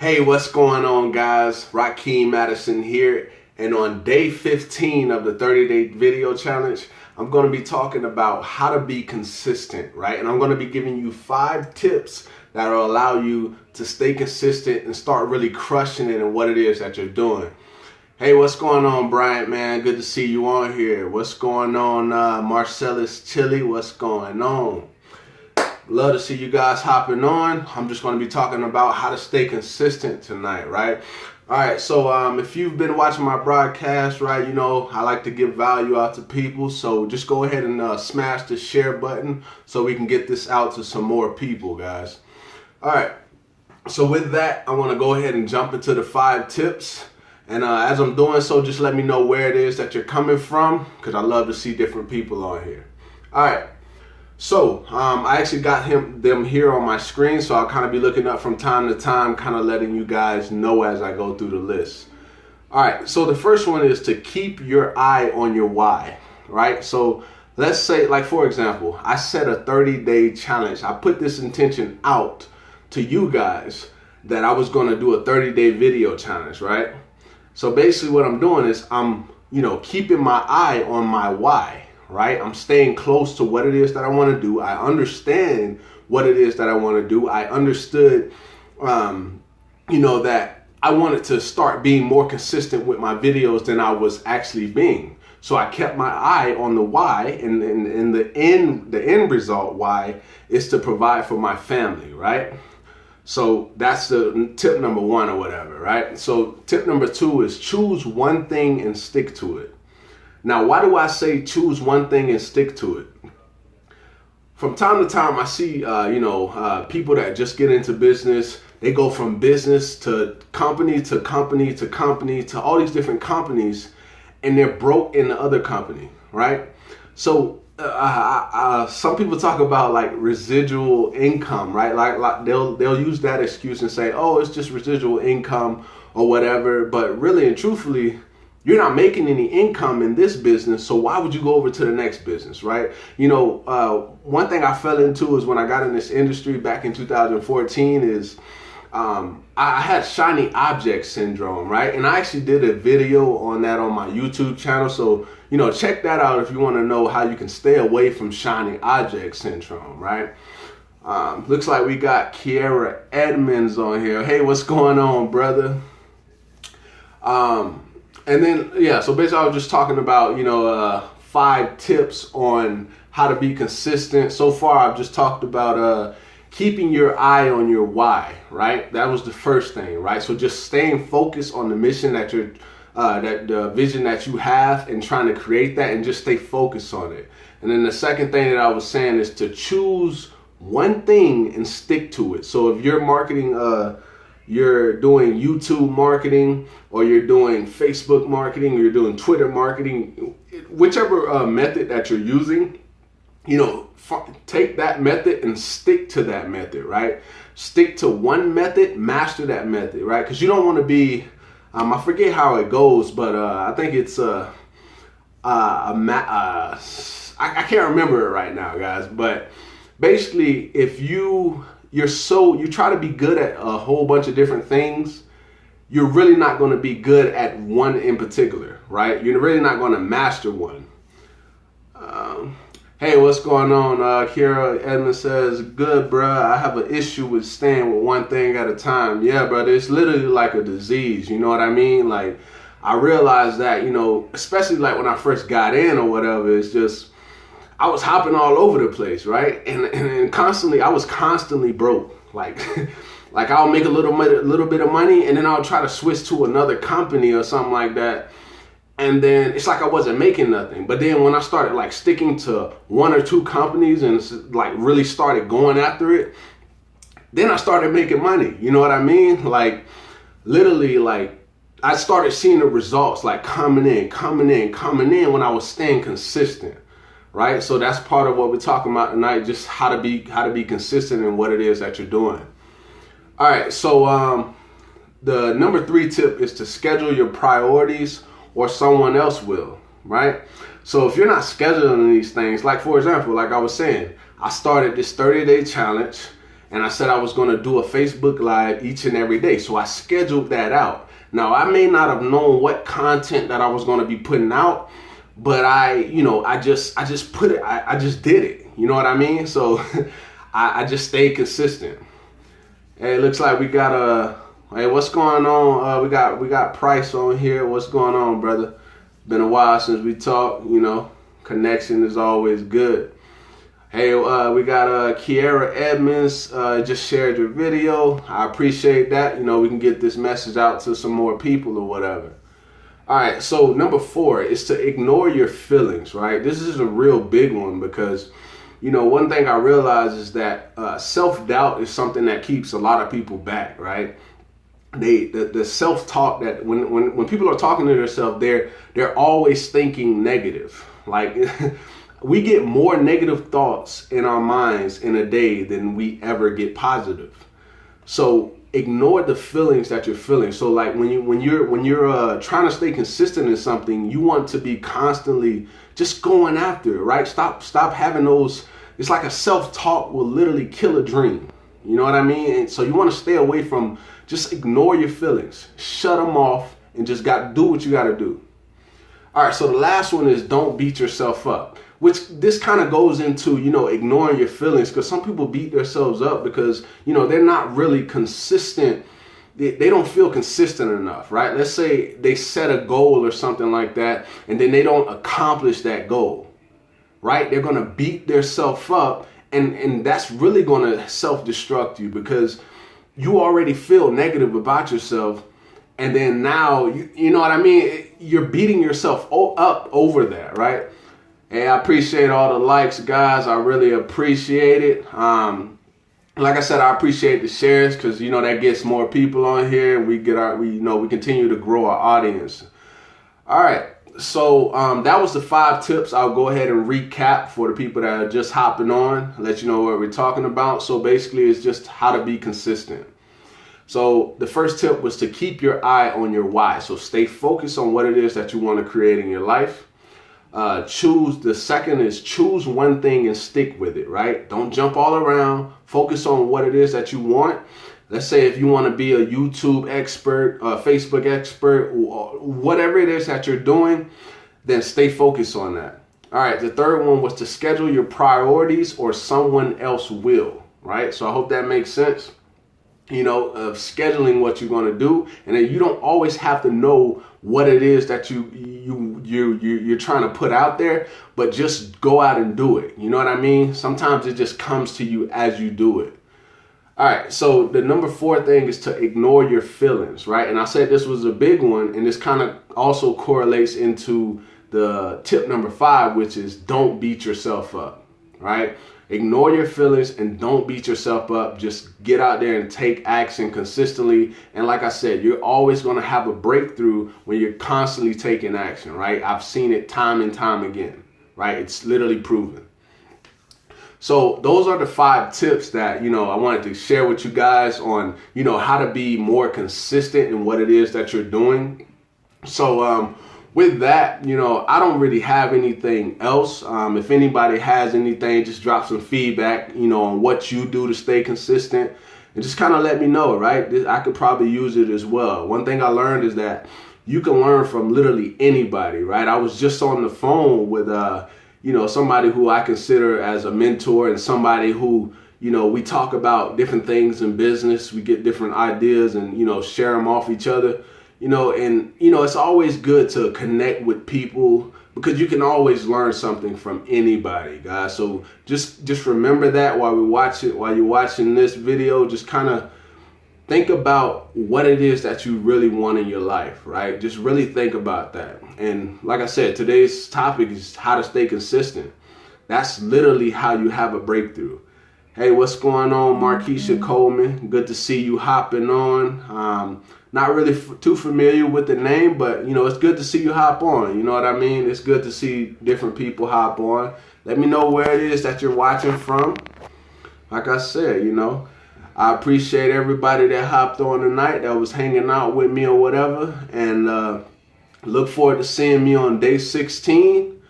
Hey, what's going on, guys? Rakeem Addison here, and on day 15 of the 30-day video challenge, I'm going to be talking about how to be consistent, right? And I'm going to be giving you 5 tips that will allow you to stay consistent and start really crushing it in what it is that you're doing. Hey, what's going on, Bryant, man? Good to see you on here. What's going on, Marcellus Chili? What's going on? Love to see you guys hopping on. I'm just going to be talking about how to stay consistent tonight, right? All right, so if you've been watching my broadcast, right, you know I like to give value out to people. So just go ahead and smash the share button so we can get this out to some more people, guys. All right, so with that, I want to go ahead and jump into the 5 tips. And as I'm doing so, just let me know where it is that you're coming from, because I love to see different people on here. All right. So I actually got them here on my screen, so I'll kind of be looking up from time to time, kind of letting you guys know as I go through the list. All right, so the first one is to keep your eye on your why, right? So let's say, like, for example, I set a 30-day challenge. I put this intention out to you guys that I was going to do a 30-day video challenge, right? So basically what I'm doing is I'm, keeping my eye on my why. Right? I'm staying close to what it is that I want to do. I understand what it is that I want to do. I understood, that I wanted to start being more consistent with my videos than I was actually being. So I kept my eye on the why, and the end result why is to provide for my family, right? So that's the tip number 1 or whatever, right? So tip number 2 is choose one thing and stick to it. Now, why do I say choose one thing and stick to it? From time to time, I see, people that just get into business. They go from business to company to company to company to all these different companies, and they're broke in the other company, right? So some people talk about like residual income, right? Like they'll use that excuse and say, oh, it's just residual income or whatever. But really and truthfully, you're not making any income in this business, so why would you go over to the next business, right? One thing I fell into is when I got in this industry back in 2014 is I had shiny object syndrome, right? And I actually did a video on that on my YouTube channel. So, check that out if you want to know how you can stay away from shiny object syndrome, right? Looks like we got Kiera Edmonds on here. Hey, what's going on, brother? And then, so basically I was just talking about, 5 tips on how to be consistent. So far, I've just talked about keeping your eye on your why, right? That was the first thing, right? So just staying focused on the mission that you're, the vision that you have, and trying to create that, and just stay focused on it. And then the second thing that I was saying is to choose one thing and stick to it. So if you're marketing, you're doing YouTube marketing, or you're doing Facebook marketing, or you're doing Twitter marketing, whichever method that you're using, take that method and stick to that method, right? Stick to one method, master that method, right? Because you don't want to be, I forget how it goes, but I think it's I can't remember it right now, guys. But basically, if you try to be good at a whole bunch of different things, you're really not going to be good at one in particular, right? You're really not going to master one. Hey, what's going on? Kira Edmond says, good, bruh. I have an issue with staying with one thing at a time. Yeah, brother, it's literally like a disease. You know what I mean? Like, I realized that, especially like when I first got in or whatever, it's just, I was hopping all over the place, right? And constantly, I was constantly broke. Like I'll make a little bit of money, and then I'll try to switch to another company or something like that. And then it's like I wasn't making nothing. But then when I started like sticking to 1 or 2 companies and like really started going after it, then I started making money. You know what I mean? Like literally, like I started seeing the results like coming in when I was staying consistent. Right? So that's part of what we're talking about tonight, just how to be consistent in what it is that you're doing. All right, so the number 3 tip is to schedule your priorities, or someone else will, right? So if you're not scheduling these things, like for example, like I was saying, I started this 30-day challenge, and I said I was going to do a Facebook Live each and every day. So I scheduled that out. Now, I may not have known what content that I was going to be putting out, but I just did it. You know what I mean? So I just stayed consistent. Hey, it looks like we got hey, what's going on? We got Price on here. What's going on, brother? Been a while since we talked. Connection is always good. Hey, we got Kiera Edmonds just shared your video. I appreciate that. We can get this message out to some more people or whatever. All right, so number 4 is to ignore your feelings, right? This is a real big one because, one thing I realize is that self-doubt is something that keeps a lot of people back, right? The self-talk that when people are talking to themselves, they're always thinking negative. Like we get more negative thoughts in our minds in a day than we ever get positive. So ignore the feelings that you're feeling. So like when you're trying to stay consistent in something, you want to be constantly just going after it, right? Stop having those. It's like a self-talk will literally kill a dream. You know what I mean? And so you want to stay away from, just ignore your feelings, shut them off, and just do what you got to do. All right, so the last one is don't beat yourself up, which this kind of goes into, ignoring your feelings, because some people beat themselves up because, they're not really consistent. They don't feel consistent enough, right? Let's say they set a goal or something like that, and then they don't accomplish that goal, right? They're going to beat themselves up, and that's really going to self-destruct you because you already feel negative about yourself. And then now, you know what I mean? You're beating yourself up over that, right? Hey, I appreciate all the likes, guys. I really appreciate it. Like I said, I appreciate the shares because, that gets more people on here. We continue to grow our audience. All right. So that was the 5 tips. I'll go ahead and recap for the people that are just hopping on, let you know what we're talking about. So basically, it's just how to be consistent. So the first tip was to keep your eye on your why. So stay focused on what it is that you want to create in your life. The second is choose one thing and stick with it, right? Don't jump all around. Focus on what it is that you want. Let's say if you want to be a YouTube expert, a Facebook expert, or whatever it is that you're doing, then stay focused on that. All right, the third one was to schedule your priorities or someone else will, right? So I hope that makes sense. Of scheduling what you're going to do, and then you don't always have to know what it is that you're trying to put out there, but just go out and do it. You know what I mean? Sometimes it just comes to you as you do it. All right, so the number 4 thing is to ignore your feelings, right? And I said this was a big one, and this kind of also correlates into the tip number 5, which is don't beat yourself up, right? Ignore your feelings and don't beat yourself up. Just get out there and take action consistently. And like I said, you're always going to have a breakthrough when you're constantly taking action, right? I've seen it time and time again, right? It's literally proven. So those are the 5 tips that, I wanted to share with you guys on, how to be more consistent in what it is that you're doing. So, with that, I don't really have anything else. If anybody has anything, just drop some feedback, on what you do to stay consistent and just kind of let me know, right? I could probably use it as well. One thing I learned is that you can learn from literally anybody, right? I was just on the phone with, somebody who I consider as a mentor and somebody who, we talk about different things in business. We get different ideas and, share them off each other. It's always good to connect with people because you can always learn something from anybody, guys. So just remember that while you're watching this video, just kind of think about what it is that you really want in your life, right? Just really think about that. And like I said, today's topic is how to stay consistent. That's literally how you have a breakthrough. Hey, what's going on, Markeisha Coleman? Good to see you hopping on. Not really too familiar with the name, but, it's good to see you hop on. You know what I mean? It's good to see different people hop on. Let me know where it is that you're watching from. Like I said, I appreciate everybody that hopped on tonight, that was hanging out with me or whatever. And look forward to seeing me on day 16.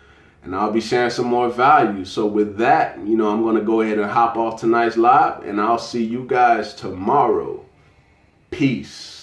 and I'll be sharing some more value. So with that, I'm going to go ahead and hop off tonight's live, and I'll see you guys tomorrow. Peace.